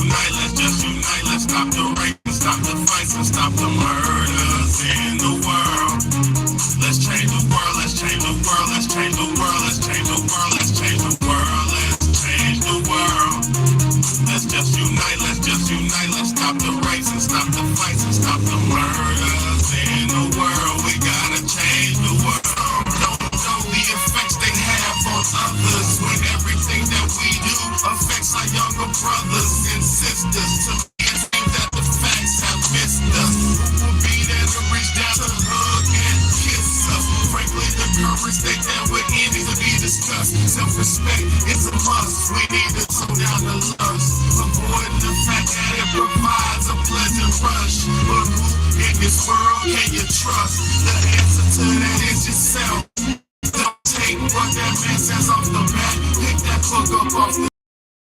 unite, let's stop the rape and stop the fights and stop the murders in the world. Let's change the world, let's change the world, let's change the world, let's change the world, let's change the world, let's change the world. Let's just unite, let's stop the rapes and stop the fights and stop the murders in the world. We gotta change the world. Don't know the effects they have on others when everything that we do affects our younger brothers and sisters. To me, it seems that the facts have missed us. Who will be there to reach down to hug and kiss us? Frankly, the courage they there with any to be discussed. Self-respect is a must. We need to tone down the lust, avoiding the fact that it provides a pleasant rush. But who in this world can you trust? The answer to that is yourself. Don't take what that man says off the bat. Pick that book up off the.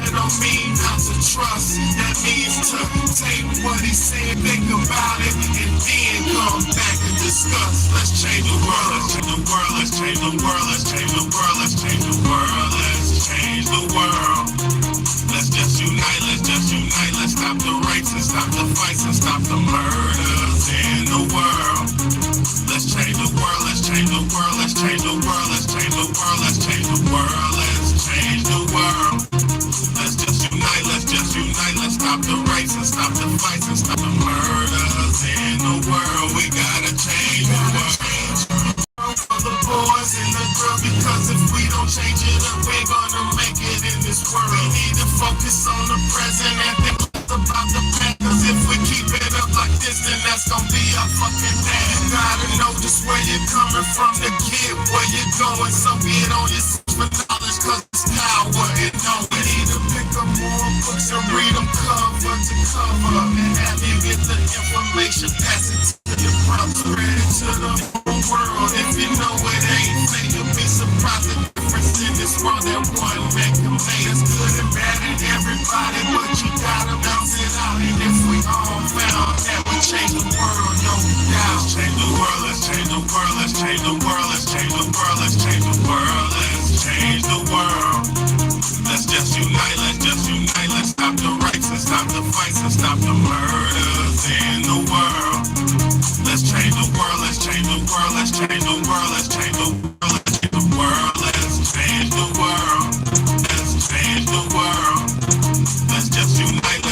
That don't mean not to trust. That means to take what he said, think about it, and then come back and discuss. Let's change the world, let's change the world, let's change the world, let's change the world, let's change the world, let's change the world. Let's just unite, let's stop the rapes and stop the fights and stop the murders in the world. Let's change the world, let's change the world, let's change the world, let's change the world, let's change the world, let's change the world. Let's just unite, let's stop the rapes and stop the fights and stop the murders in the world. We gotta change the world. For the boys and the girls, because if we don't change it up, we're gonna make it in this world. We need to focus on the present and think about the past, cause if we keep it up like this, then that's gonna be our fucking day. You gotta know just where you're coming from to get where you're going, so get on yourself for knowledge, cause it's power and know. We need to pick up more books and read them cover to cover, and have you get the information, pass it to your brother, spread it to the whole world. If you know it ain't fake, you'll be surprised the difference in this world that one man can make. It's good and bad in everybody, but you gotta bounce it out. And if we all found that we change the world, no doubt. Let's change the world, let's change the world, let's change the world, let's change the world, let's change the world, let's change the world. Let's just unite, let's stop the rapes and stop the fights and stop the murders in the world. Let's change the world, let's change the world, let's change the world, let's change the world, let's change the world, let's change the world, let's change the world. Let's just unite,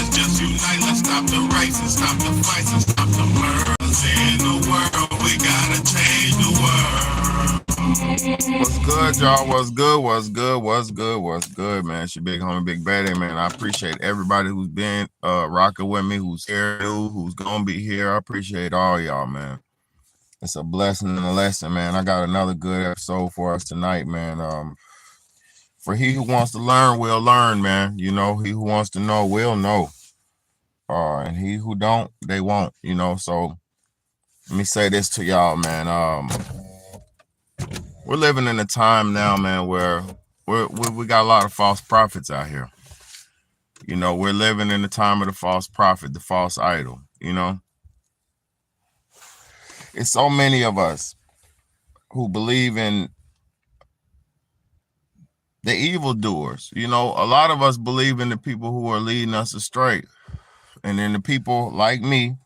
let's stop the rapes and stop the fights and stop the murders in the world. We gotta change the world. What's good, y'all? What's good? What's good? What's good? What's good, man? It's your big homie, Big Baddie, man. I appreciate everybody who's been rocking with me, who's here, who's gonna be here. I appreciate all y'all, man. It's a blessing and a lesson, man. I got another good episode for us tonight, man. For he who wants to learn will learn, man. You know, he who wants to know will know. And he who don't, they won't, you know. So let me say this to y'all, man. We're living in a time now, man, where we got a lot of false prophets out here. You know, we're living in the time of the false prophet, the false idol, you know. It's so many of us who believe in the evildoers. You know, a lot of us believe in the people who are leading us astray. And then the people like me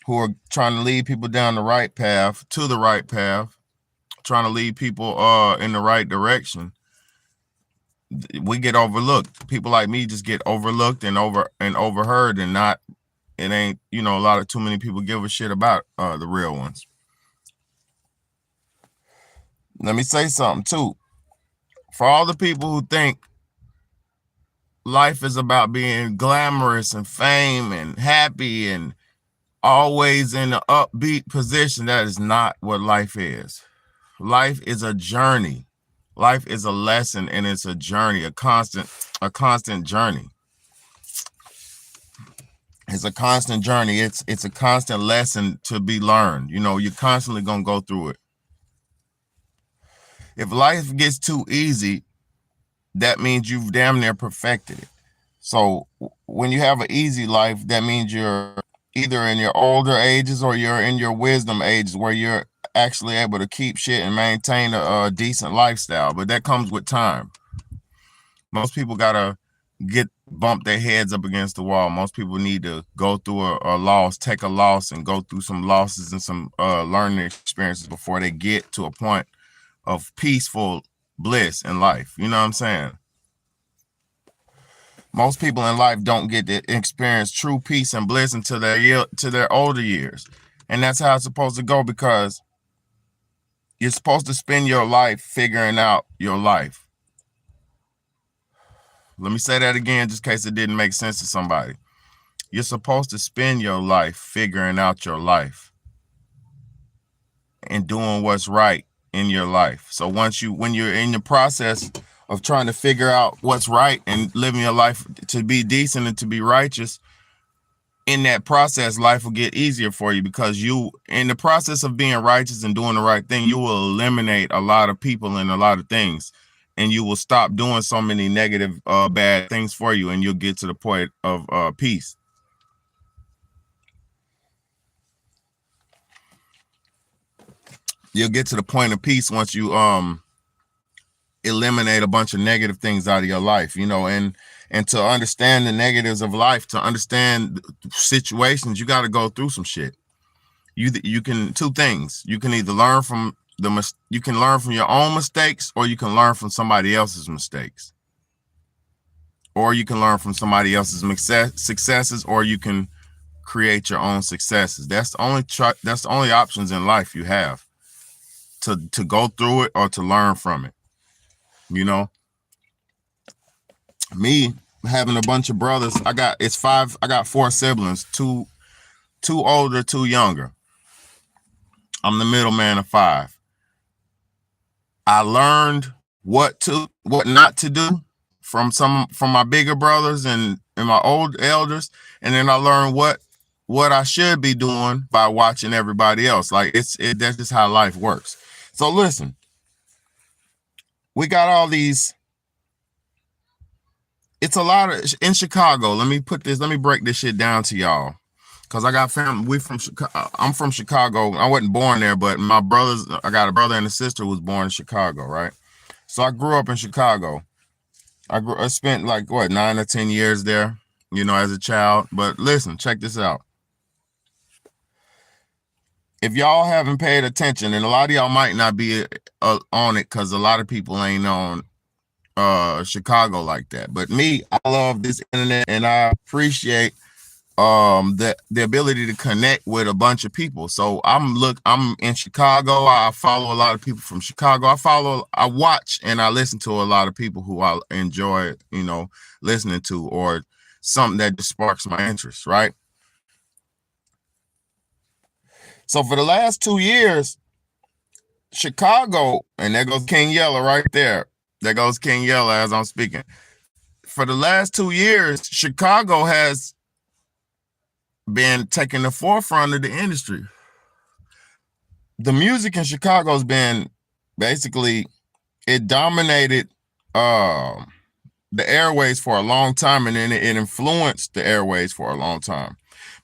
who are trying to lead people down the right path, to the right path, trying to lead people in the right direction. We get overlooked. People like me just get overlooked and overheard, and it ain't, you know, too many people give a shit about the real ones. Let me say something too. For all the people who think life is about being glamorous and fame and happy and always in an upbeat position, that is not what life is. Life is a journey. Life is a lesson, and it's a journey, a constant journey. It's a constant journey. It's a constant lesson to be learned. You know, you're constantly gonna go through it. If life gets too easy, that means you've damn near perfected it. So when you have an easy life, that means you're either in your older ages or you're in your wisdom ages, where you're actually able to keep shit and maintain a decent lifestyle. But that comes with time. Most people gotta get bump their heads up against the wall. Most people need to go through a loss, take a loss, and go through some losses and some learning experiences before they get to a point of peaceful bliss in life. You know what I'm saying? Most people in life don't get to experience true peace and bliss until their older years, and that's how it's supposed to go, because you're supposed to spend your life figuring out your life. Let me say that again, just in case it didn't make sense to somebody. You're supposed to spend your life figuring out your life and doing what's right in your life. So when you're in the process of trying to figure out what's right and living your life to be decent and to be righteous, in that process, life will get easier for you, because in the process of being righteous and doing the right thing, you will eliminate a lot of people and a lot of things, and you will stop doing so many negative, bad things for you, and you'll get to the point of peace. You'll get to the point of peace once you eliminate a bunch of negative things out of your life, and to understand the negatives of life, to understand situations, you got to go through some shit. You can two things. You can either learn from your own mistakes, or you can learn from somebody else's mistakes, or you can learn from somebody else's successes, or you can create your own successes. That's the only options in life you have, to go through it or to learn from it. Me having a bunch of brothers, I got 4 siblings, two older, 2 younger. I'm the middleman of 5. I learned what not to do from my bigger brothers and my old elders, and then I learned what I should be doing by watching everybody else. Like that's just how life works. So listen, we got all these. It's a lot of in Chicago. Let me break this shit down to y'all, because I got family. I'm from Chicago. I wasn't born there, but I got a brother and a sister who was born in Chicago, right? So I grew up in Chicago. I spent 9 or 10 years there, as a child. But listen, check this out. If y'all haven't paid attention, and a lot of y'all might not be on it, because a lot of people ain't on Chicago like that. But me, I love this internet, and I appreciate the ability to connect with a bunch of people. So I'm in Chicago. I follow a lot of people from Chicago. I watch and I listen to a lot of people who I enjoy, listening to, or something that just sparks my interest, right? So for the last 2 years, Chicago, and there goes King Yella right there. There goes King Yella as I'm speaking. For the last 2 years, Chicago has been taking the forefront of the industry. The music in Chicago has been basically, it dominated the airways for a long time, and then it influenced the airways for a long time,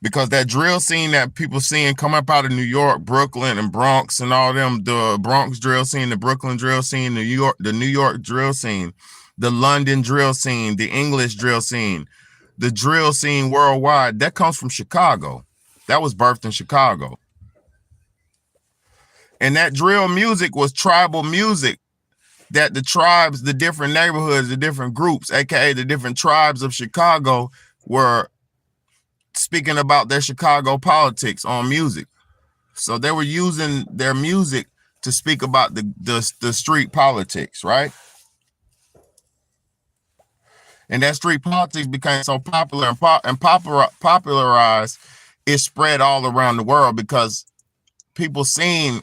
because that drill scene that people seeing come up out of New York, Brooklyn, and Bronx, and all them, the Bronx drill scene, the Brooklyn drill scene, the New York drill scene, the London drill scene, the English drill scene, the drill scene worldwide, that comes from Chicago. That was birthed in Chicago. And that drill music was tribal music that the tribes, the different neighborhoods, the different groups, aka the different tribes of Chicago, were speaking about their Chicago politics on music. So they were using their music to speak about the street politics, right? And that street politics became so popular and popularized, it spread all around the world, because people seen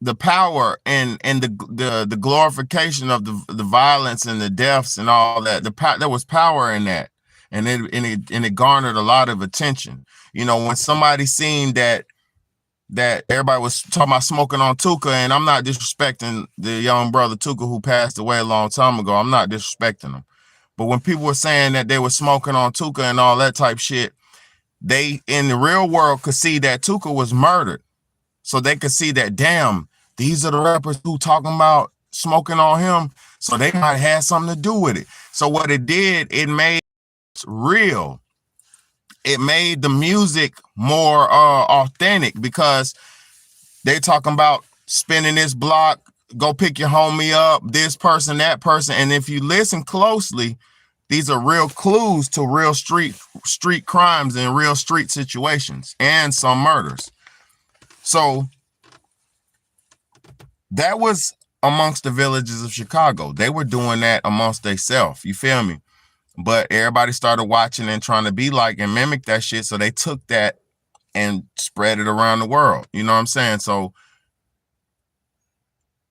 the power and the glorification of the violence and the deaths and all that. There was power in that, and it garnered a lot of attention. When somebody seen that everybody was talking about smoking on Tuka, and I'm not disrespecting the young brother Tuka who passed away a long time ago. I'm not disrespecting him. But when people were saying that they were smoking on Tuka and all that type shit, they in the real world could see that Tuka was murdered. So they could see that, damn, these are the rappers who talking about smoking on him. So they might have had something to do with it. So what it did, it made raps real. It made the music more authentic because they talking about spinning this block, go pick your homie up, this person, that person. And if you listen closely, these are real clues to real street crimes and real street situations and some murders. So that was amongst the villages of Chicago. They were doing that amongst themselves. You feel me? But everybody started watching and trying to be like and mimic that shit. So they took that and spread it around the world. You know what I'm saying? So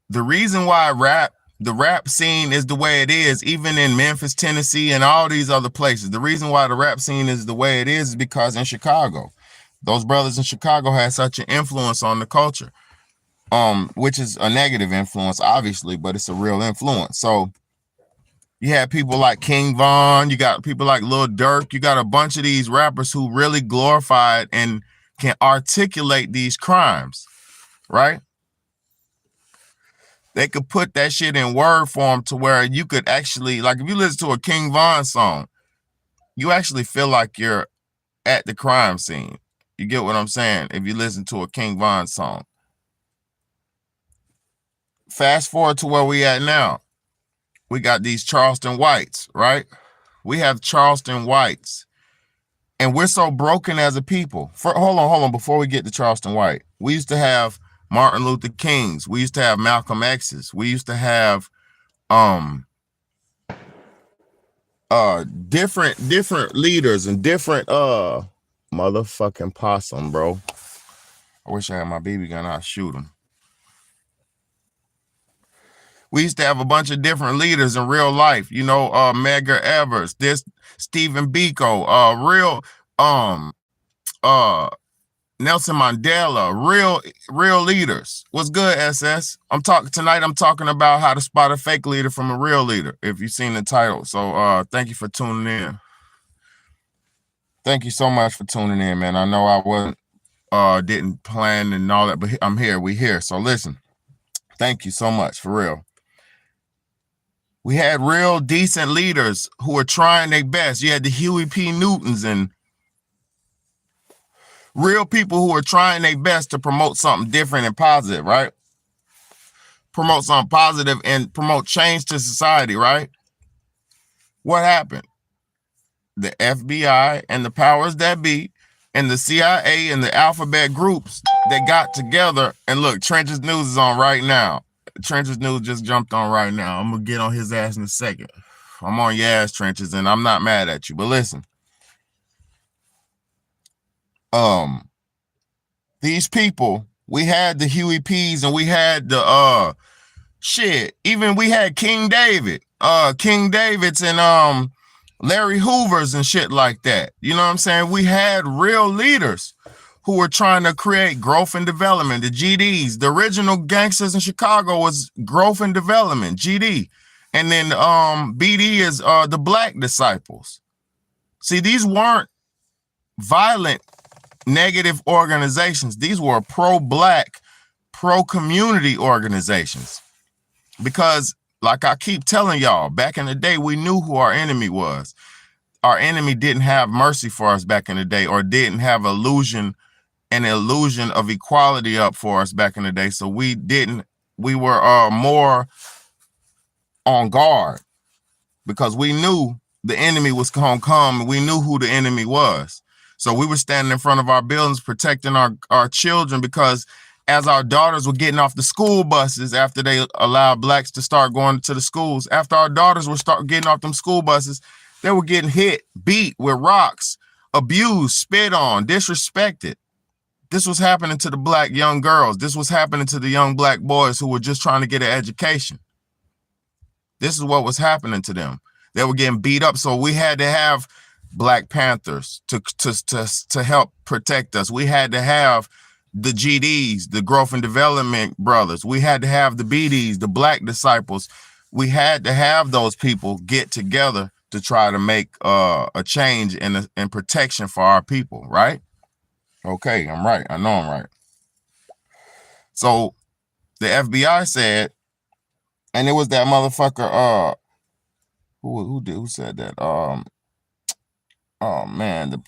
the reason why the rap scene is the way it is, even in Memphis, Tennessee, and all these other places, the reason why the rap scene is the way it is because in Chicago, those brothers in Chicago had such an influence on the culture, which is a negative influence, obviously, but it's a real influence. So you had people like King Von, you got people like Lil Durk, you got a bunch of these rappers who really glorified and can articulate these crimes, right? They could put that shit in word form to where you could actually, like if you listen to a King Von song, you actually feel like you're at the crime scene. You get what I'm saying? If you listen to a King Von song. Fast forward to where we at now. We got these Charleston Whites, right? We have Charleston Whites. And we're so broken as a people. Hold on. Before we get to Charleston White, we used to have Martin Luther Kings. We used to have Malcolm X's. We used to have different leaders and different motherfucking possum, bro. I wish I had my BB gun. I'd shoot him. We used to have a bunch of different leaders in real life, you know, Medgar Evers, this Stephen Biko, Nelson Mandela, real leaders. What's good, SS? I'm talking about how to spot a fake leader from a real leader, if you've seen the title. So thank you for tuning in. Thank you so much for tuning in, man. I know I didn't plan and all that, but I'm here. We here. So listen, thank you so much, for real. We had real decent leaders who were trying their best. You had the Huey P. Newtons and real people who were trying their best to promote something different and positive, right? Promote something positive and promote change to society, right? What happened? The FBI and the powers that be and the CIA and the alphabet groups that got together, and look, Trench's News is on right now. Trench's News just jumped on right now. I'm gonna get on his ass in a second. I'm on your ass, Trenches, and I'm not mad at you. But listen, these people, we had the Huey P's and we had the even we had King David's and Larry Hoover's and shit like that. You know what I'm saying? We had real leaders who were trying to create growth and development. The GDs, the original gangsters in Chicago was growth and development, GD. And then BD is the Black Disciples. See, these weren't violent, negative organizations. These were pro-Black, pro-community organizations. Because, like I keep telling y'all, back in the day, we knew who our enemy was. Our enemy didn't have mercy for us back in the day, or didn't have an illusion of equality up for us back in the day. So we were more on guard because we knew the enemy was gonna come and we knew who the enemy was. So we were standing in front of our buildings protecting our children, because as our daughters were getting off the school buses after they allowed Blacks to start going to the schools, after our daughters were getting off them school buses, they were getting hit, beat with rocks, abused, spit on, disrespected. This was happening to the Black young girls. This was happening to the young Black boys who were just trying to get an education. This is what was happening to them. They were getting beat up. So we had to have Black Panthers to help protect us. We had to have the GDs, the Growth and Development Brothers. We had to have the BDs, the Black Disciples. We had to have those people get together to try to make a change and protection for our people, right? Okay, I'm right. I know I'm right. So the FBI said, and it was that motherfucker, who said that? oh man, the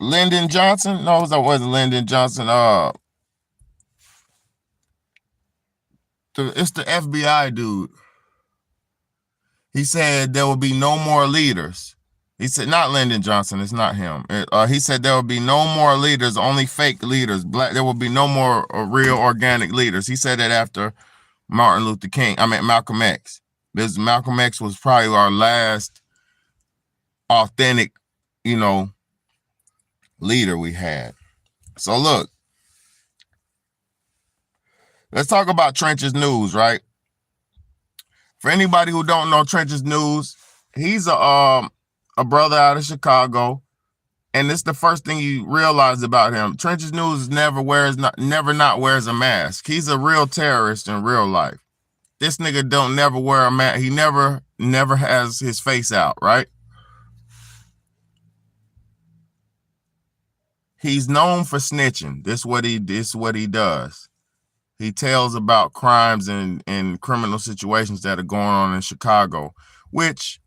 Lyndon Johnson. No, that wasn't Lyndon Johnson. It's the FBI dude. He said there will be no more leaders. He said not Lyndon Johnson. It's not him. He said there will be no more leaders, only fake leaders. Black. There will be no more real organic leaders. He said that after Martin Luther King. I mean Malcolm X. This Malcolm X was probably our last authentic, you know, leader we had. So look, let's talk about Trench's News, right? For anybody who don't know Trench's News, he's a brother out of Chicago, and it's the first thing you realize about him. Trench's News never not wears a mask. He's a real terrorist in real life. This nigga don't never wear a mask. He never has his face out, right? He's known for snitching. This what he does. He tells about crimes and criminal situations that are going on in Chicago, which,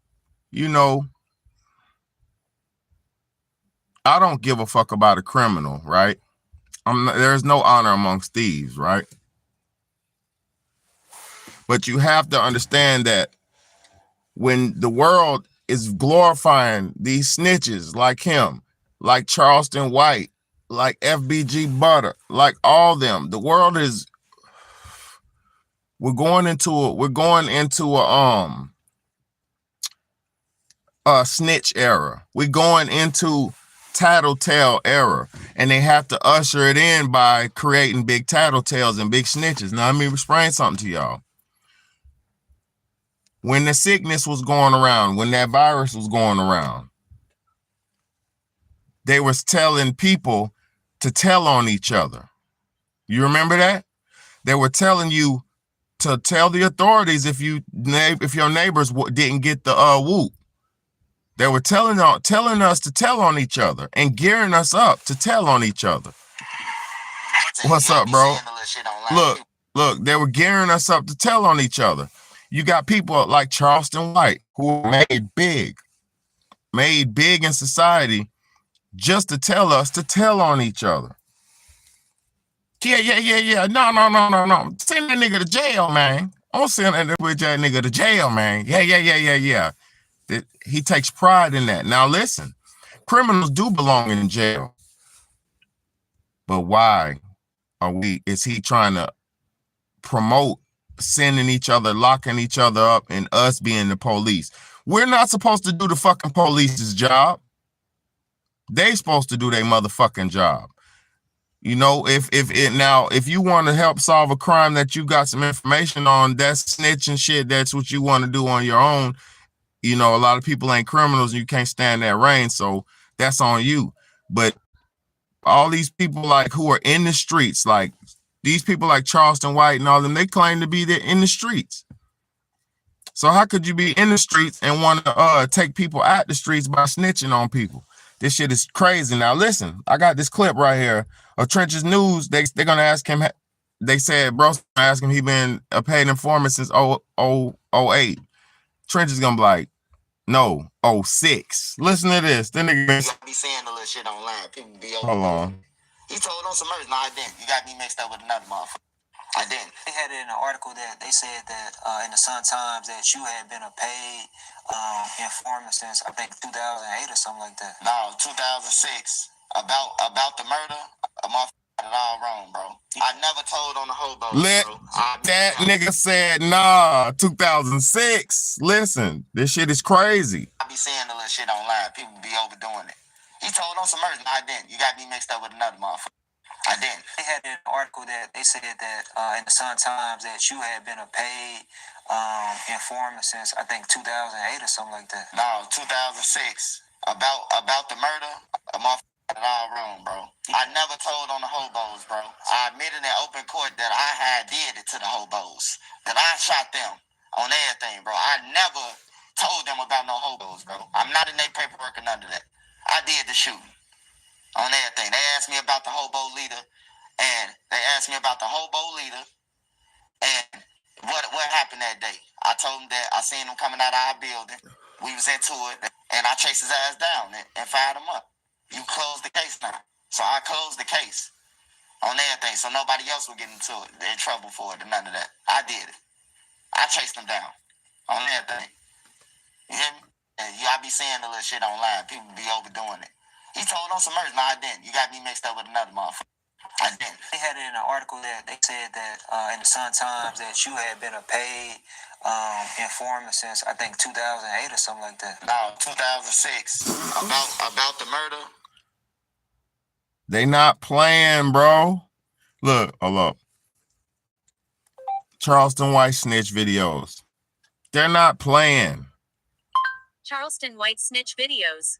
you know, I don't give a fuck about a criminal, right? There's no honor amongst thieves, right? But you have to understand that when the world is glorifying these snitches like him, like Charleston White, like FBG Butter, like all them, the world is, we're going into a snitch era. We're going into tattletale era, and they have to usher it in by creating big tattletales and big snitches. Now, let me explain something to y'all. When the sickness was going around, when that virus was going around, they was telling people to tell on each other. You remember that? They were telling you to tell the authorities if your neighbors didn't get the whoop. They were telling us to tell on each other and gearing us up to tell on each other. What's up, bro? Look, they were gearing us up to tell on each other. You got people like Charleston White who are made big in society just to tell us to tell on each other. Yeah. No. Send that nigga to jail, man. I'm send that nigga to jail, man. Yeah. He takes pride in that. Now listen, criminals do belong in jail. But why is he trying to promote sending each other, locking each other up, and us being the police? We're not supposed to do the fucking police's job. They supposed to do their motherfucking job. You know, if you want to help solve a crime that you got some information on, that's snitching shit. That's what you want to do on your own. You know, a lot of people ain't criminals and you can't stand that rain. So that's on you. But all these people like who are in the streets, like these people like Charleston White and all them, they claim to be there in the streets. So how could you be in the streets and want to take people out the streets by snitching on people? This shit is crazy. Now listen, I got this clip right here of Trench's News. They're gonna ask him. They said, bro, ask him he been a paid informant since 08. Trench is gonna be like, no, 06. Listen to this. Then nigga be saying the little shit online. People be over. Hold on. He told on some murders. No, I didn't. You got me mixed up with another motherfucker. I didn't. They had it in an article that they said that in the Sun Times that you had been a paid informant since I think 2008 or something like that. No, 2006. About the murder, a motherfucker got it all wrong, bro. I never told on the hobo. That nigga said, nah, 2006. Listen, this shit is crazy. I be saying the little shit online. People be overdoing it. He told on some murders. No, I didn't. You got me mixed up with another motherfucker. I didn't. They had an article that they said that in the Sun Times that you had been a paid informant since I think 2008 or something like that. No, 2006. About the murder, a motherfucker got it all wrong, bro. I never told on the hobos, bro. I admitted in open court that I had did it to the hobos. That I shot them on everything, bro. I never told them about no hobos, bro. I'm not in their paperwork or none of that. I did the shooting. On everything. They asked me about the hobo leader, and and what happened that day. I told them that I seen them coming out of our building. We was into it, and I chased his ass down and fired him up. You closed the case now. So I closed the case on everything, so nobody else would get into it, in trouble for it, or none of that. I did it. I chased him down on everything. You hear me? And y'all be seeing the little shit online. People be overdoing it. He told on some merch. No, I didn't. You got me mixed up with another motherfucker. I didn't. They had it in an article that they said that in the Sun Times that you had been a paid informant since I think 2008 or something like that. No, 2006. About the murder. They not playing, bro. Look, hold up. Charleston White snitch videos. They're not playing. Charleston White snitch videos.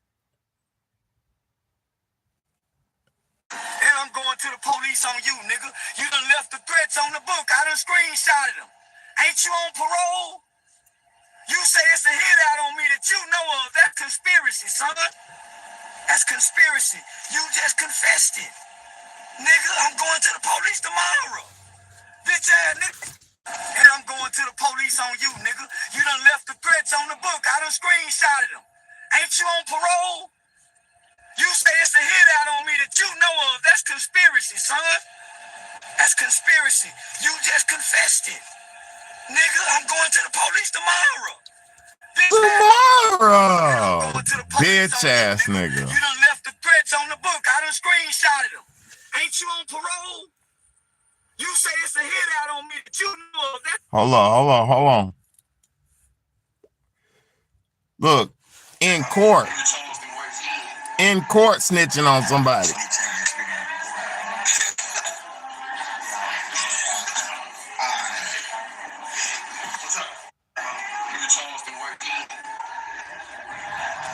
And I'm going to the police on you, nigga. You done left the threats on the book. I done screenshotted them. Ain't you on parole? You say it's a hit out on me that you know of. That's conspiracy, son. That's conspiracy. You just confessed it. Nigga, I'm going to the police tomorrow. Bitch ass nigga. And I'm going to the police on you, nigga. You done left the threats on the book. I done screenshotted them. Ain't you on parole? You say it's a hit out on me that you know of. That's conspiracy, son. That's conspiracy. You just confessed it. Nigga, I'm going to the police tomorrow. Tomorrow. Bitch ass nigga. You done left the threats on the book. I done screenshotted them. Ain't you on parole? You say it's a hit out on me that you know of. That's Hold on. Look, in court snitching on somebody.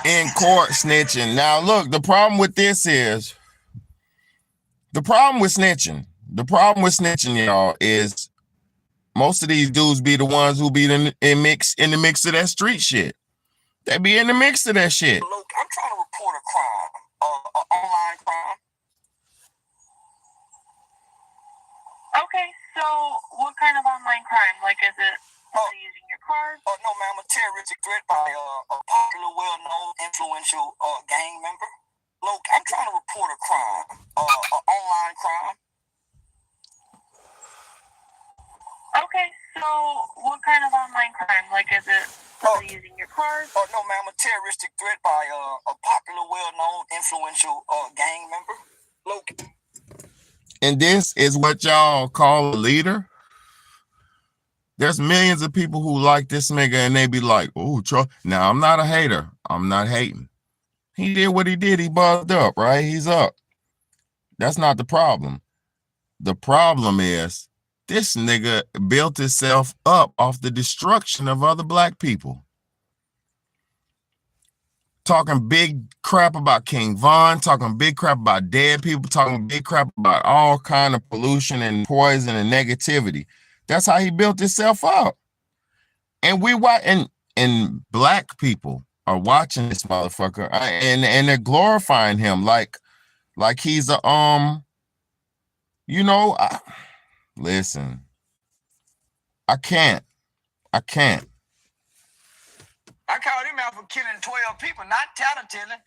In court snitching. Now, look, the problem with snitching, y'all, is most of these dudes be the ones who be in the mix of that street shit. They be in the mix of that shit. Look, I'm trying to report a crime, an online crime. Okay, so what kind of online crime? Like, is it using your card? No, ma'am, a terroristic threat by a popular, well-known, influential gang member. Look, I'm trying to report a crime, an online crime. Okay, so what kind of online crime? Like, is it using your card? No, ma'am, a terroristic threat by a popular, well-known, influential gang member. Look. And this is what y'all call a leader? There's millions of people who like this nigga and they be like, oh, now I'm not a hater. I'm not hating. He did what he did. He buzzed up, right? He's up. That's not the problem. The problem is this nigga built himself up off the destruction of other black people. Talking big crap about King Von, talking big crap about dead people, talking big crap about all kind of pollution and poison and negativity. That's how he built himself up. And and black people are watching this motherfucker and they're glorifying him like he's a listen. I can't. I called him out for killing 12 people, not tattletelling.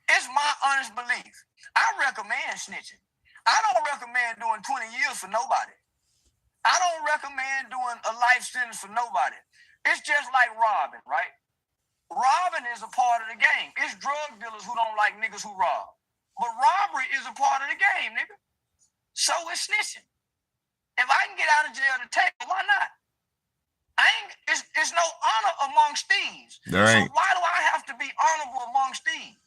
It's my honest belief. I recommend snitching. I don't recommend doing 20 years for nobody. I don't recommend doing a life sentence for nobody. It's just like robbing, right? Robbing is a part of the game. It's drug dealers who don't like niggas who rob. But robbery is a part of the game, nigga. So is snitching. If I can get out of jail today, why not? It's no honor amongst thieves. There ain't. So why do I have to be honorable amongst thieves?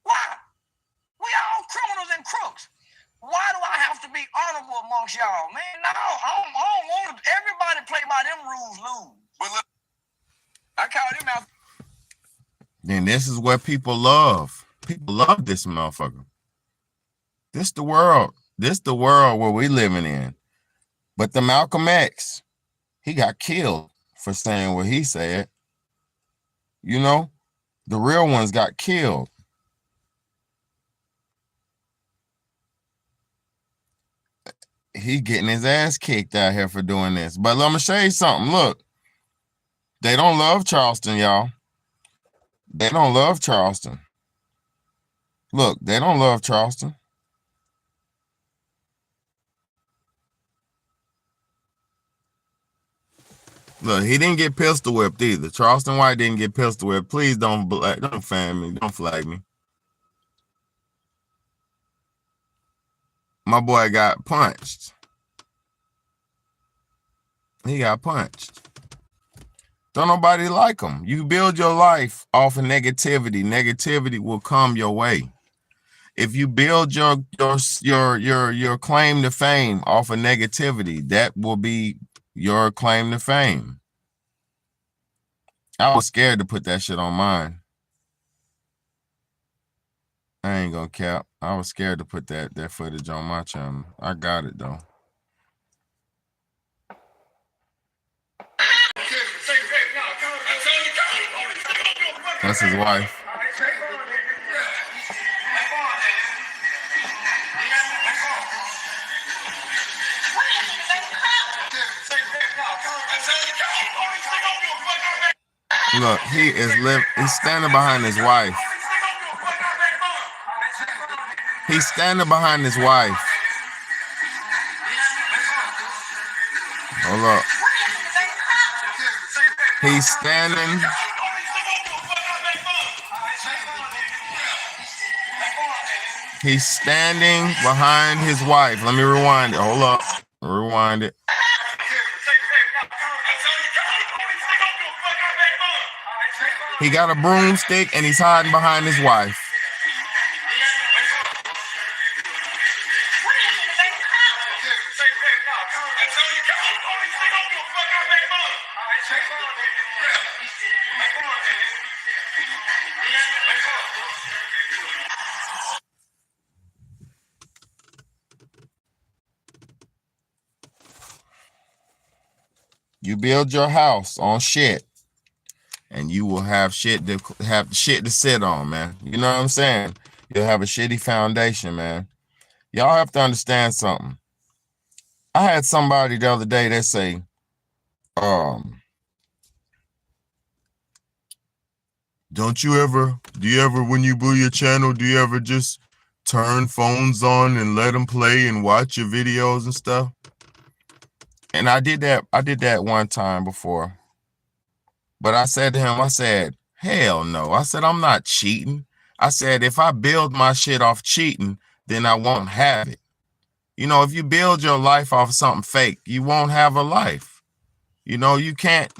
Why? We all criminals and crooks. Why do I have to be honorable amongst y'all, man? No, I don't want to. Everybody play by them rules, lose. But look, I called him out. Then this is what people love. People love this motherfucker. This the world. This the world where we living in. But the Malcolm X, he got killed for saying what he said. You know, the real ones got killed. He getting his ass kicked out here for doing this. But let me show you something. Look, they don't love Charleston, y'all. They don't love Charleston. Look, they don't love Charleston. Look, he didn't get pistol whipped either. Charleston White didn't get pistol whipped. Please don't fan me. Don't flag me. My boy got punched. He got punched. Don't nobody like him. You build your life off of negativity. Negativity will come your way. If you build your claim to fame off of negativity, that will be your claim to fame. I was scared to put that shit on mine. I ain't gonna cap. I was scared to put that footage on my channel. I got it though. That's his wife. Look, he's standing behind his wife. He's standing behind his wife. Hold up. He's standing. He's standing behind his wife. Let me rewind it. Hold up. Rewind it. He got a broomstick and he's hiding behind his wife. You build your house on shit, and you will have shit to sit on, man. You know what I'm saying? You'll have a shitty foundation, man. Y'all have to understand something. I had somebody the other day that say, do you ever, when you build your channel, do you ever just turn phones on and let them play and watch your videos and stuff? And I did that one time before. But I said to him, I said, hell no. I said, I'm not cheating. I said, if I build my shit off cheating, then I won't have it. You know, if you build your life off of something fake, you won't have a life. You know, you can't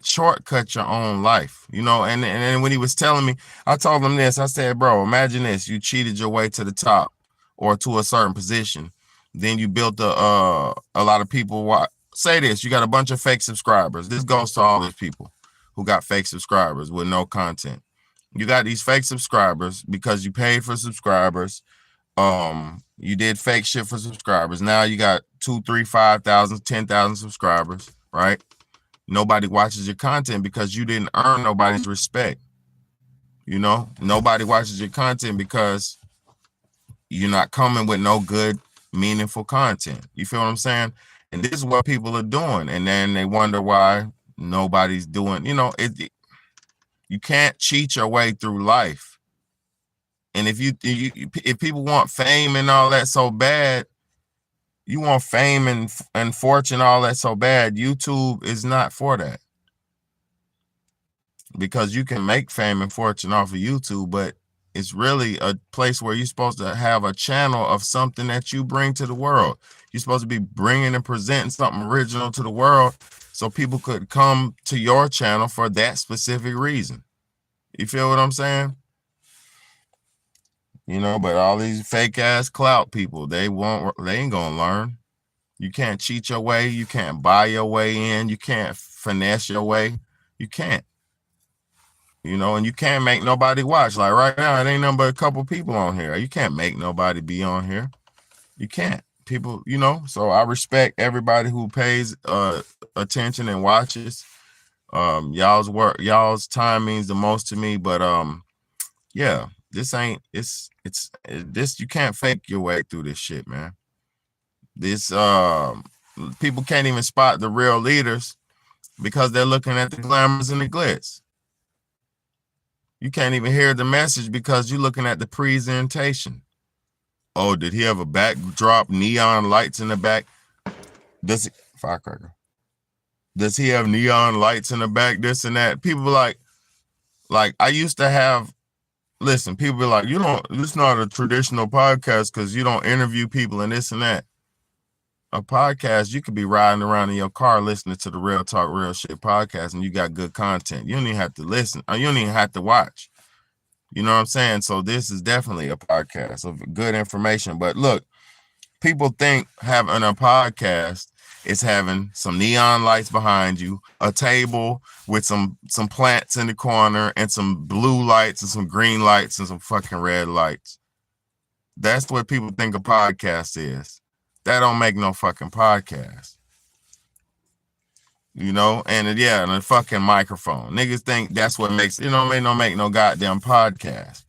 shortcut your own life, you know. And when he was telling me, I told him this. I said, bro, imagine this. You cheated your way to the top or to a certain position. Then you built a lot of people. Say this, you got a bunch of fake subscribers. This goes to all these people who got fake subscribers with no content. You got these fake subscribers because you paid for subscribers. You did fake shit for subscribers. Now you got 2, 3, 5,000, 10,000 subscribers, right? Nobody watches your content because you didn't earn nobody's respect. You know, nobody watches your content because you're not coming with no good, meaningful content. You feel what I'm saying? And this is what people are doing. And then they wonder why nobody's doing, you know, you can't cheat your way through life. And if people want fame and all that so bad, you want fame and fortune, all that so bad, YouTube is not for that. Because you can make fame and fortune off of YouTube, but it's really a place where you're supposed to have a channel of something that you bring to the world. You're supposed to be bringing and presenting something original to the world so people could come to your channel for that specific reason. You feel what I'm saying? You know, but all these fake ass clout people, they ain't gonna learn. You can't cheat your way. You can't buy your way in. You can't finesse your way. You can't. You know, and you can't make nobody watch. Like right now, it ain't nothing but a couple people on here. You can't make nobody be on here. You can't. People, you know, so I respect everybody who pays attention and watches. Y'all's time means the most to me, but yeah, this you can't fake your way through this shit, man. This people can't even spot the real leaders because they're looking at the glamours and the glitz. You can't even hear the message because you're looking at the presentation. Oh, did he have a backdrop, neon lights in the back? Does he, firecracker? Does he have neon lights in the back? This and that. People like I used to have. Listen, people be like, you don't. It's not a traditional podcast because you don't interview people and this and that. A podcast, you could be riding around in your car listening to the Real Talk Real Shit podcast, and you got good content. You don't even have to listen. You don't even have to watch. You know what I'm saying? So this is definitely a podcast of good information. But look, people think having a podcast is having some neon lights behind you, a table with some plants in the corner, and some blue lights and some green lights and some fucking red lights. That's what people think a podcast is. That don't make no fucking podcast. You know, and yeah, and a fucking microphone. Niggas think that's what makes, you know, make no goddamn podcast.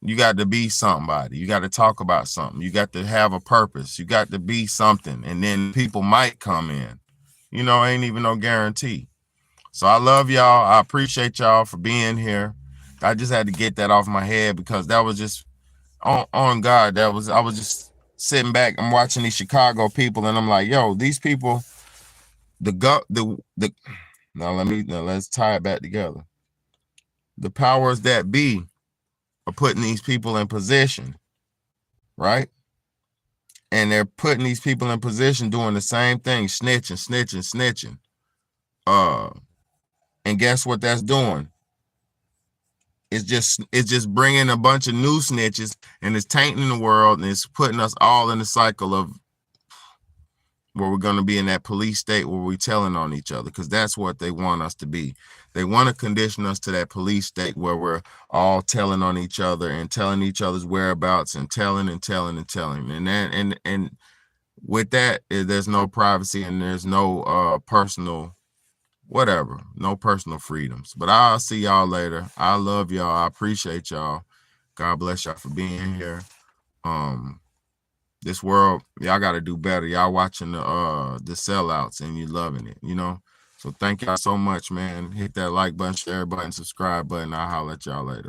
You got to be somebody. You got to talk about something. You got to have a purpose. You got to be something. And then people might come in. You know, ain't even no guarantee. So I love y'all. I appreciate y'all for being here. I just had to get that off my head because that was just on God. I was just sitting back. I'm watching these Chicago people and I'm like, yo, these people, now let's tie it back together. The powers that be are putting these people in position, right? And they're putting these people in position doing the same thing, snitching. And guess what that's doing? It's just bringing a bunch of new snitches and it's tainting the world and it's putting us all in the cycle of where we're going to be in that police state where we're telling on each other, because that's what they want us to be. They want to condition us to that police state where we're all telling on each other and telling each other's whereabouts and telling. And with that, there's no privacy and there's no personal whatever, no personal freedoms. But I'll see y'all later. I love y'all. I appreciate y'all. God bless y'all for being here. This world, y'all got to do better. Y'all watching the sellouts and you loving it, you know? So thank y'all so much, man. Hit that like button, share button, subscribe button. I'll holler at y'all later.